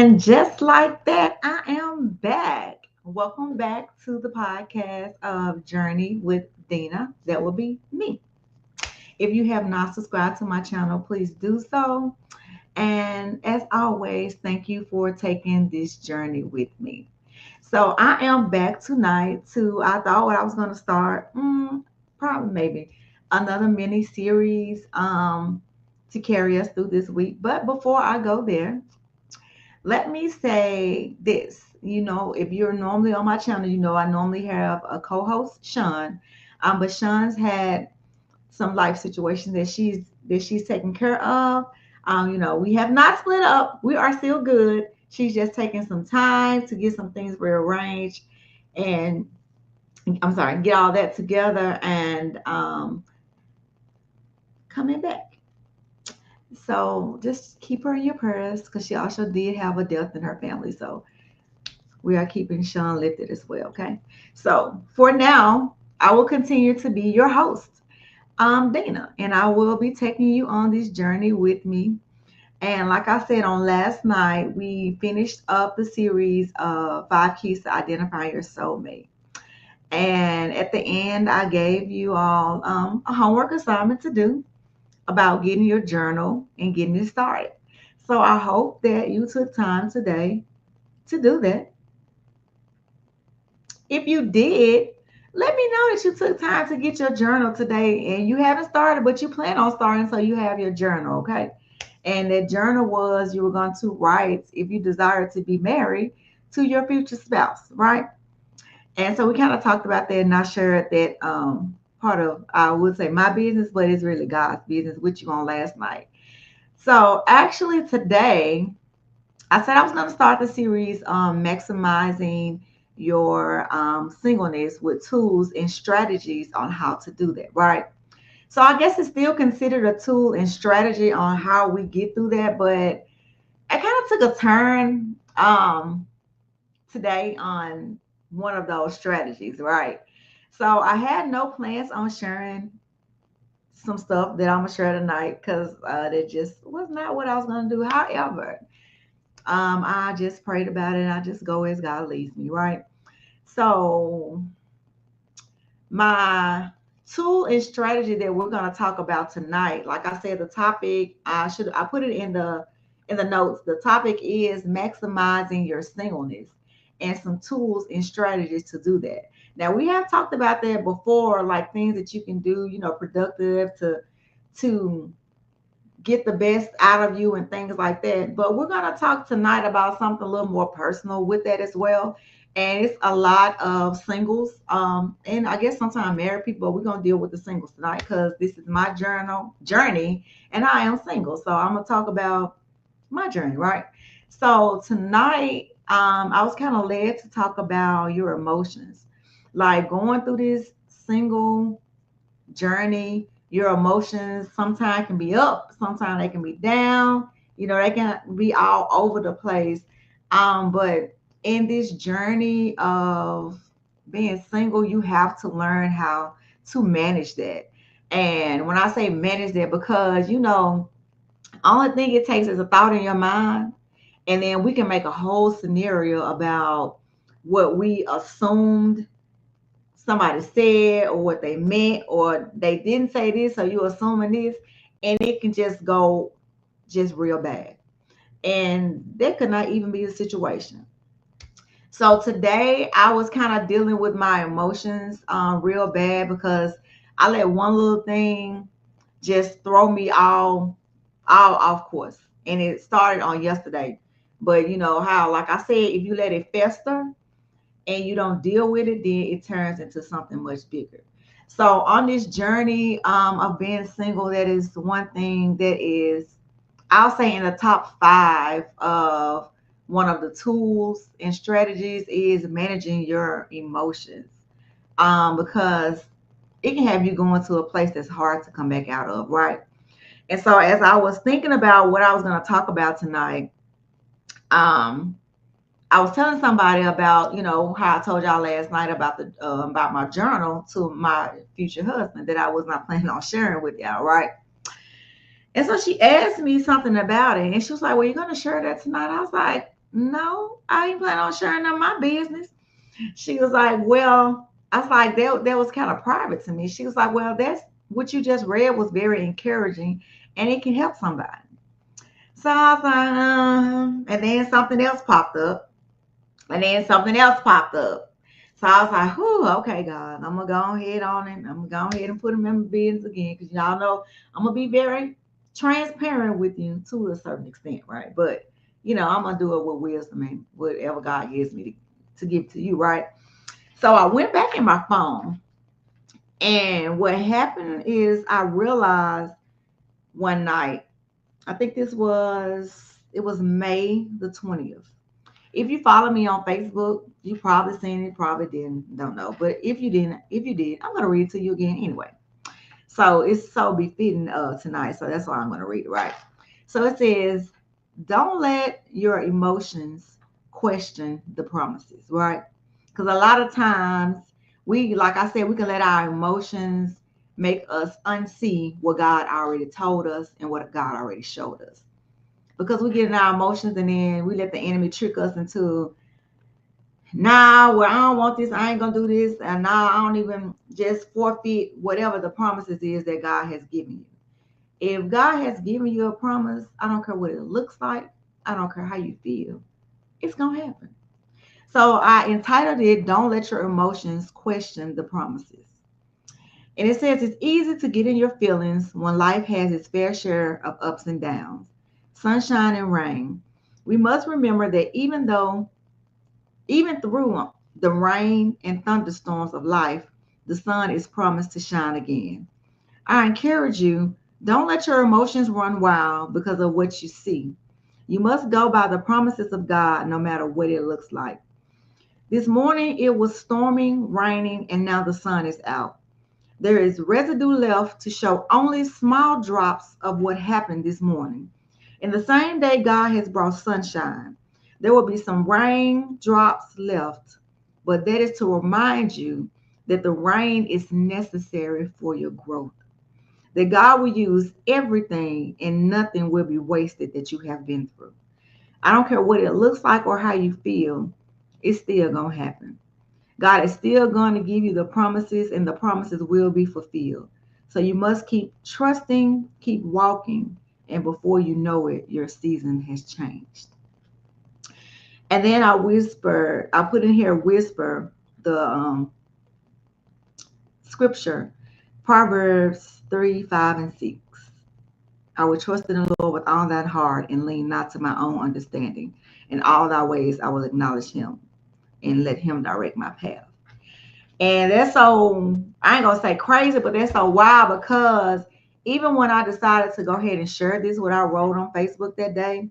And just like that, I am back. Welcome back to the podcast of Journey with Dina. That will be me. If you have not subscribed to my channel, please do so. And as always, thank you for taking this journey with me. So I am back tonight to, I thought what I was going to start, probably maybe another mini series to carry us through this week. But before I go there, let me say this. If you're normally on my channel, I normally have a co-host, Sean. But Sean's had some life situations that she's taking care of. We have not split up. We are still good. She's just taking some time to get some things rearranged and I'm sorry, get all that together and coming back. So just keep her in your prayers because she also did have a death in her family. So we are keeping Sean lifted as well. Okay. So for now, I will continue to be your host, Dana, and I will be taking you on this journey with me. And like I said on last night, we finished up the series of 5 keys to identify your soulmate. And at the end, I gave you all a homework assignment to do about getting your journal and getting it started. So I hope that you took time today to do that. If you did, let me know that you took time to get your journal today and you haven't started, but you plan on starting, so you have your journal, okay? And that journal was you were going to write if you desire to be married to your future spouse, right? And so we kind of talked about that, and I shared that part of, I would say, my business, but it's really God's business with you on last night. So actually today, I said I was going to start the series on maximizing your singleness with tools and strategies on how to do that, right? So I guess it's still considered a tool and strategy on how we get through that, but I kind of took a turn today on one of those strategies, right? So I had no plans on sharing some stuff that I'm gonna share tonight because that just was not what I was gonna do. However, I just prayed about it. I just go as God leads me, right? So my tool and strategy that we're going to talk about tonight, like I said, the topic I put it in the notes. The topic is maximizing your singleness and some tools and strategies to do that. Now we have talked about that before, like things that you can do, productive to get the best out of you and things like that. But we're going to talk tonight about something a little more personal with that as well. And it's a lot of singles, and I guess sometimes married people. But we're gonna deal with the singles tonight because this is my journey, and I am single. So I'm gonna talk about my journey, right? So tonight, I was kind of led to talk about your emotions, like going through this single journey. Your emotions sometimes can be up, sometimes they can be down. They can be all over the place. But in this journey of being single, you have to learn how to manage that. And when I say manage that, because only thing it takes is a thought in your mind, and then we can make a whole scenario about what we assumed somebody said or what they meant, or they didn't say this, so you assuming this, and it can just go just real bad. And that could not even be the situation. So today I was kind of dealing with my emotions real bad because I let one little thing just throw me all off course. And it started on yesterday. But you know how, like I said, if you let it fester and you don't deal with it, then it turns into something much bigger. So on this journey of being single, that is one thing that is, I'll say, in the top five of one of the tools and strategies is managing your emotions, because it can have you going to a place that's hard to come back out of, right? And so as I was thinking about what I was going to talk about tonight, um, I was telling somebody about, how I told y'all last night about the about my journal to my future husband that I was not planning on sharing with y'all, right? And so she asked me something about it, and she was like, "Well, you're gonna share that tonight?" I was like, No, I ain't planning on sharing none of my business. She was like, well, I was like, that was kind of private to me. She was like, well, that's what you just read was very encouraging and it can help somebody. So I was like, and then something else popped up, and then something else popped up. So I was like, whew, okay, God, I'm gonna go ahead on it. I'm gonna go ahead and put them in my business again, because y'all know I'm gonna be very transparent with you to a certain extent, right? But I'm gonna do it with wisdom and whatever God gives me to give to you, right? So I went back in my phone, and what happened is I realized one night, I think it was May the 20th. If you follow me on Facebook, you probably seen it, probably didn't, don't know. But if you did, I'm gonna read it to you again anyway. So it's so befitting tonight. So that's why I'm gonna read it, right? So it says, don't let your emotions question the promises, right? Because a lot of times like I said, we can let our emotions make us unsee what God already told us and what God already showed us. Because we get in our emotions and then we let the enemy trick us into, nah, well, I don't want this, I ain't gonna do this, and now I don't even just forfeit whatever the promises is that God has given you. If God has given you a promise, I don't care what it looks like, I don't care how you feel, it's gonna happen. So I entitled it, Don't Let Your Emotions Question the Promises. And it says it's easy to get in your feelings when life has its fair share of ups and downs, sunshine and rain. We must remember that even through the rain and thunderstorms of life, the sun is promised to shine again. I encourage you, don't let your emotions run wild because of what you see. You must go by the promises of God no matter what it looks like. This morning it was storming, raining, and now the sun is out. There is residue left to show only small drops of what happened this morning. In the same day God has brought sunshine, there will be some rain drops left, but that is to remind you that the rain is necessary for your growth. That God will use everything and nothing will be wasted that you have been through. I don't care what it looks like or how you feel, it's still going to happen. God is still going to give you the promises, and the promises will be fulfilled. So you must keep trusting, keep walking, and before you know it, your season has changed. And then I put in here whisper the scripture, Proverbs 3, 5, and 6. I will trust in the Lord with all thine heart and lean not to my own understanding. In all thy ways I will acknowledge him and let him direct my path. And that's so, I ain't gonna say crazy, but that's so wild because even when I decided to go ahead and share this, what I wrote on Facebook that day,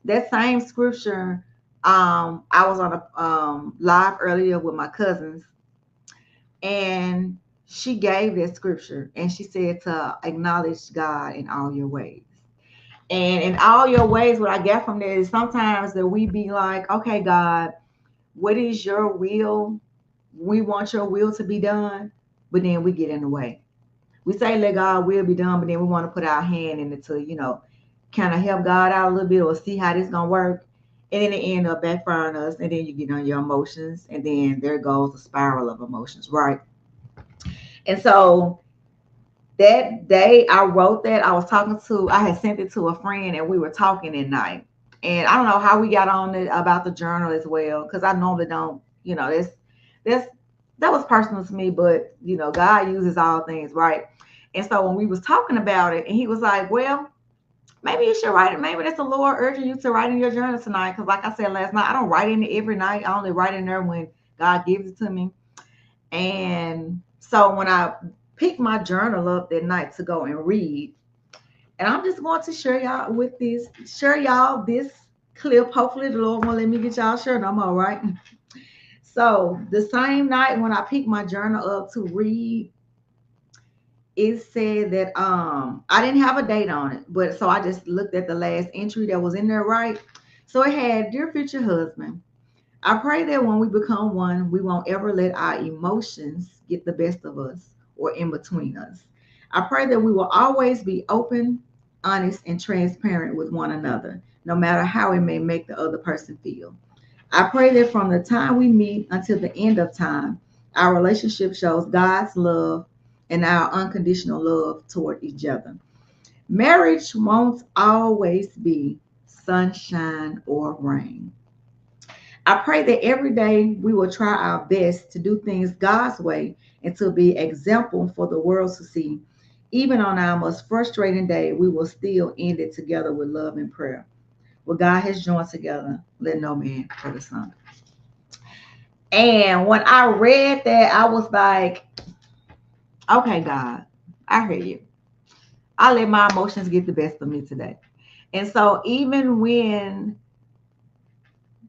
that same scripture, I was on a live earlier with my cousins, and she gave that scripture and she said to acknowledge God in all your ways. And in all your ways, what I get from that is sometimes that we be like, okay, God, what is your will? We want your will to be done, but then we get in the way. We say let God will be done, but then we want to put our hand in it to, kind of help God out a little bit or see how this gonna work. And then it end up backfiring us, and then you get on your emotions, and then there goes the spiral of emotions, right? And so that day I wrote that, I had sent it to a friend and we were talking at night. And I don't know how we got on it about the journal as well, because I normally don't, that's that was personal to me, but God uses all things, right? And so when we was talking about it, and he was like, well, maybe you should write it. Maybe that's the Lord urging you to write in your journal tonight. Because like I said last night, I don't write in it every night. I only write in there when God gives it to me. And so when I picked my journal up that night to go and read, and I'm just going to share y'all this clip. Hopefully the Lord won't let me get y'all sure no more, right? So the same night when I picked my journal up to read, it said that I didn't have a date on it, but so I just looked at the last entry that was in there, right? So it had, dear future husband, I pray that when we become one, we won't ever let our emotions get the best of us or in between us. I pray that we will always be open, honest, and transparent with one another. no matter how it may make the other person feel. I pray that from the time we meet until the end of time, our relationship shows God's love and our unconditional love toward each other. Marriage won't always be sunshine or rain. I pray that every day we will try our best to do things God's way and to be example for the world to see. Even on our most frustrating day, we will still end it together with love and prayer. What God has joined together, let no man put asunder. And when I read that, I was like, okay, God, I hear you. I let my emotions get the best of me today. And so even when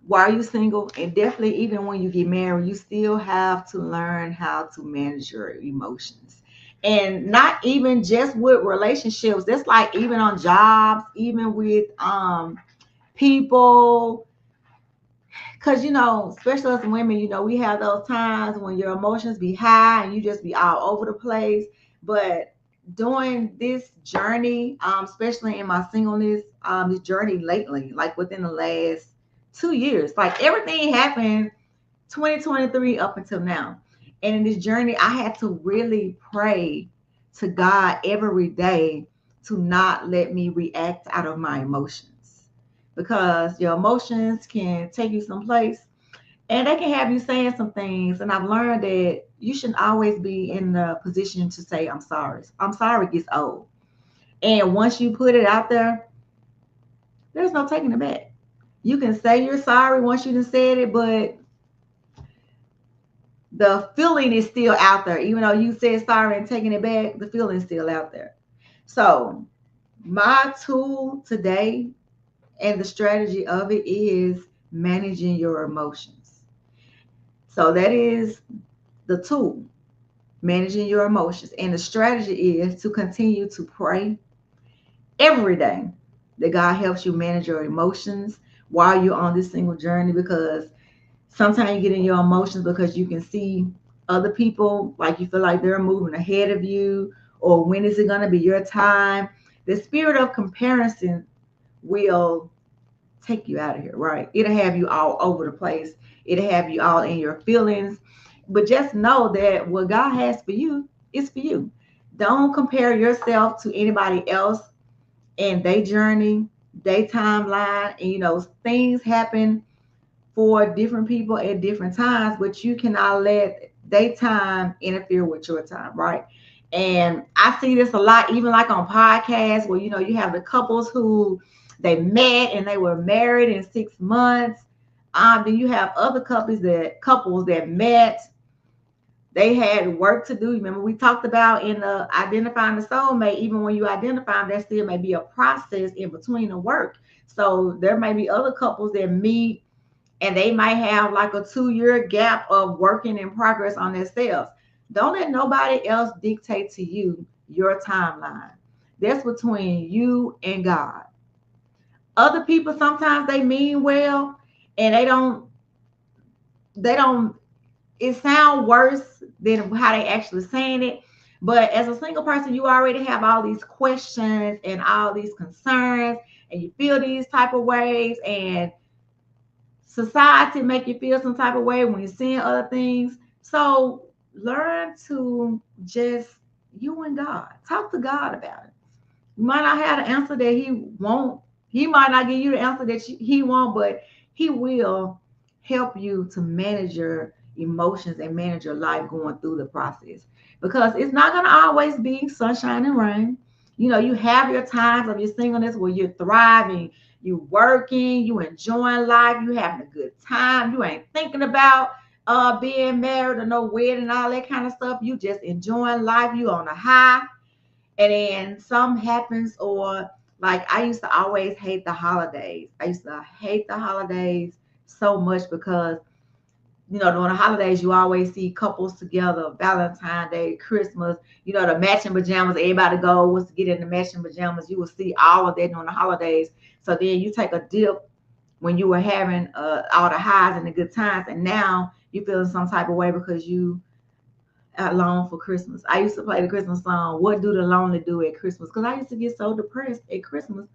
while you're single, and definitely even when you get married, you still have to learn how to manage your emotions. And not even just with relationships, that's like even on jobs, even with people. Cause especially as women, we have those times when your emotions be high and you just be all over the place. But during this journey, especially in my singleness, this journey lately, like within the last 2 years, like everything happened 2023 up until now. And in this journey, I had to really pray to God every day to not let me react out of my emotions, because your emotions can take you someplace and they can have you saying some things. And I've learned that you shouldn't always be in the position to say, I'm sorry. I'm sorry gets old. And once you put it out there, there's no taking it back. You can say you're sorry once you done said it, but the feeling is still out there. Even though you said sorry and taking it back, the feeling's still out there. So my tool today and the strategy of it is managing your emotions. So that is the tool, managing your emotions. And the strategy is to continue to pray every day that God helps you manage your emotions while you're on this single journey, because sometimes you get in your emotions because you can see other people, like you feel like they're moving ahead of you, or when is it going to be your time? The spirit of comparison will take you out of here, right? It'll have you all over the place. It'll have you all in your feelings. But just know that what God has for you is for you. Don't compare yourself to anybody else and their journey, their timeline. And things happen for different people at different times, but you cannot let their time interfere with your time, right? And I see this a lot, even like on podcasts where you have the couples who they met and they were married in 6 months. Then you have other couples that met, they had work to do. Remember, we talked about in the identifying the soulmate, even when you identify them, there still may be a process in between the work. So there may be other couples that meet and they might have like a 2-year gap of working in progress on themselves. Don't let nobody else dictate to you your timeline. That's between you and God. Other people, sometimes they mean well and they don't it sound worse than how they actually saying it. But as a single person, you already have all these questions and all these concerns, and you feel these type of ways, and society make you feel some type of way when you're seeing other things. So learn to just you and God talk to God about it. You might not have the answer that He won't. He might not give you the answer that He won't, but He will help you to manage your emotions and manage your life going through the process. Because it's not going to always be sunshine and rain. You have your times of your singleness where you're thriving, you working, you enjoying life, you having a good time. You ain't thinking about being married or no wedding and all that kind of stuff. You just enjoying life. You on a high, and then something happens, or like I used to always hate the holidays. I used to hate the holidays so much because during the holidays you always see couples together, Valentine's Day, Christmas, the matching pajamas, everybody goes to get in the matching pajamas. You will see all of that during the holidays. So then you take a dip when you were having all the highs and the good times, and now you feel some type of way because you long for Christmas. I used to play the Christmas song, "What Do the Lonely Do at Christmas?" Because I used to get so depressed at Christmas.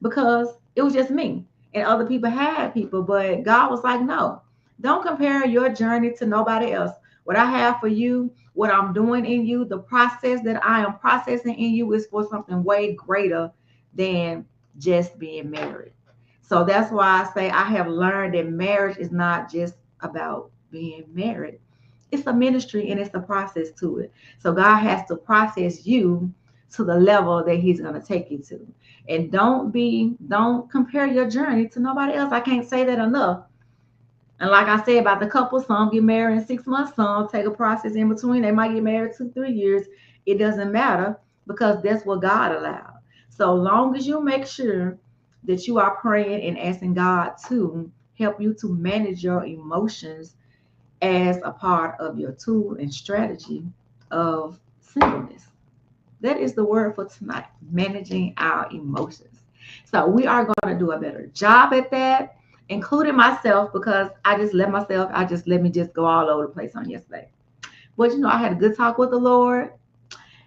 because it was just me, and other people had people, but God was like, no, don't compare your journey to nobody else. What I have for you, what I'm doing in you, the process that I am processing in you is for something way greater than just being married. So that's why I say I have learned that marriage is not just about being married. It's a ministry and it's a process to it. So God has to process you to the level that He's going to take you to. And don't compare your journey to nobody else. I can't say that enough. And like I said about the couple, some get married in 6 months, some take a process in between. They might get married 2, 3 years. It doesn't matter because that's what God allowed. So long as you make sure that you are praying and asking God to help you to manage your emotions as a part of your tool and strategy of singleness. That is the word for tonight, managing our emotions. So we are going to do a better job at that, including myself, because I just let me just go all over the place on yesterday. But I had a good talk with the Lord,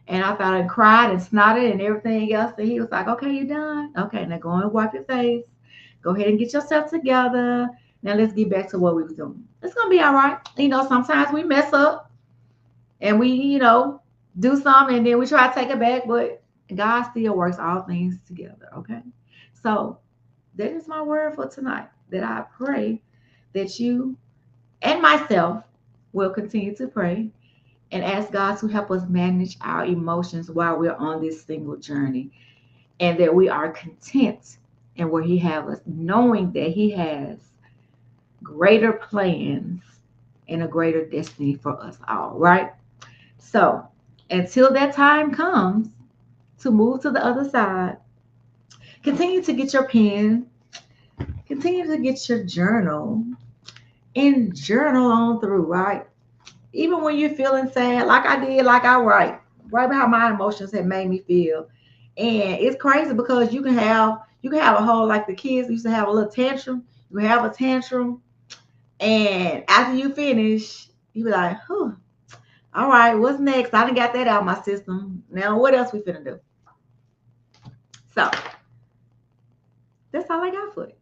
and I thought I cried and snotted and everything else. And He was like, okay, you done? Okay, now go and wipe your face. Go ahead and get yourself together. Now let's get back to what we was doing. It's gonna be all right. Sometimes we mess up and we, do something and then we try to take it back, but God still works all things together. Okay. So that is my word for tonight. That I pray that you and myself will continue to pray and ask God to help us manage our emotions while we're on this single journey, and that we are content in where He has us, knowing that He has greater plans and a greater destiny for us all, right? So until that time comes to move to the other side, continue to get your pen, continue to get your journal, and journal on through, right? Even when you're feeling sad, like I did, like I write how my emotions have made me feel. And it's crazy because you can have a whole, like the kids used to have a little tantrum. You have a tantrum, and after you finish, you be like, "Whew, all right, what's next? I done got that out of my system. Now what else we finna do?" So that's all I got for you.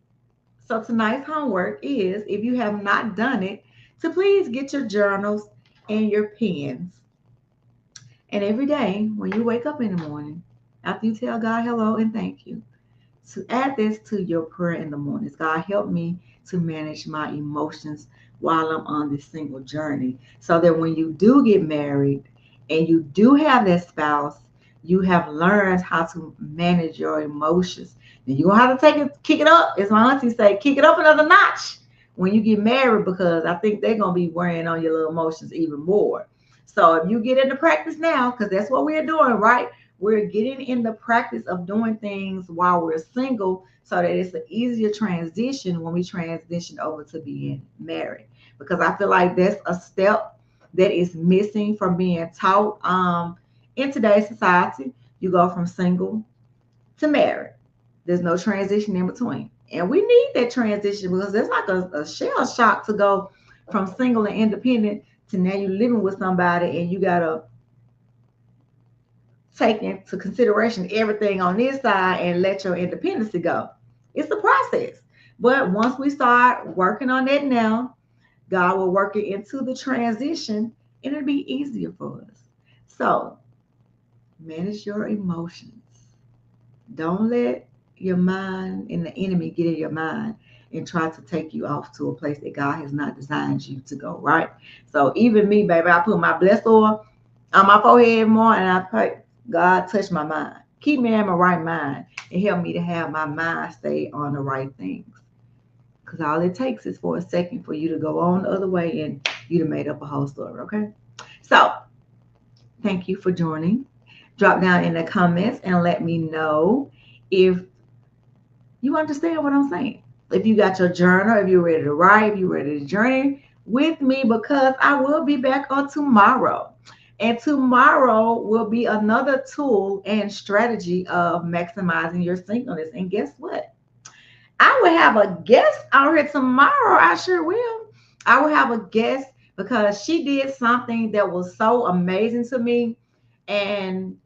So tonight's homework is, if you have not done it, to please get your journals and your pens. And every day when you wake up in the morning, after you tell God hello and thank you, to add this to your prayer in the mornings. God, help me to manage my emotions while I'm on this single journey, so that when you do get married and you do have that spouse, you have learned how to manage your emotions. And you're gonna have to kick it up, as my auntie say, kick it up another notch when you get married, because I think they're gonna be wearing on your little emotions even more. So if you get into practice now, because that's what we're doing, right? We're getting in the practice of doing things while we're single, so that it's an easier transition when we transition over to being married. Because I feel like that's a step that is missing from being taught in today's society. You go from single to married. There's no transition in between. And we need that transition because it's like a shell shock to go from single and independent to now you're living with somebody and you got to take into consideration everything on this side and let your independence go. It's a process. But once we start working on that now, God will work it into the transition and it'll be easier for us. So manage your emotions. Don't let your mind and the enemy get in your mind and try to take you off to a place that God has not designed you to go, right? So even me, baby, I put my blessed oil on my forehead more and I pray, God, touch my mind. Keep me in my right mind and help me to have my mind stay on the right things. Because all it takes is for a second for you to go on the other way and you'd have made up a whole story, okay? So thank you for joining. Drop down in the comments and let me know if you understand what I'm saying. If you got your journal, if you're ready to write, if you're ready to journey with me, because I will be back on tomorrow. And tomorrow will be another tool and strategy of maximizing your singleness. And guess what? I will have a guest out here tomorrow. I sure will. I will have a guest because she did something that was so amazing to me. And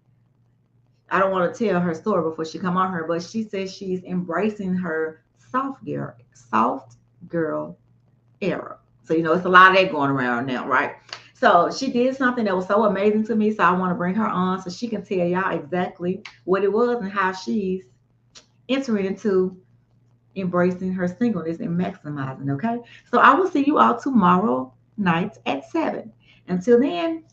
I don't want to tell her story before she come on her, but she says she's embracing her soft girl era. So it's a lot of that going around now, right? So she did something that was so amazing to me. So I want to bring her on so she can tell y'all exactly what it was and how she's entering into embracing her singleness and maximizing. Okay. So I will see you all tomorrow night at 7. Until then,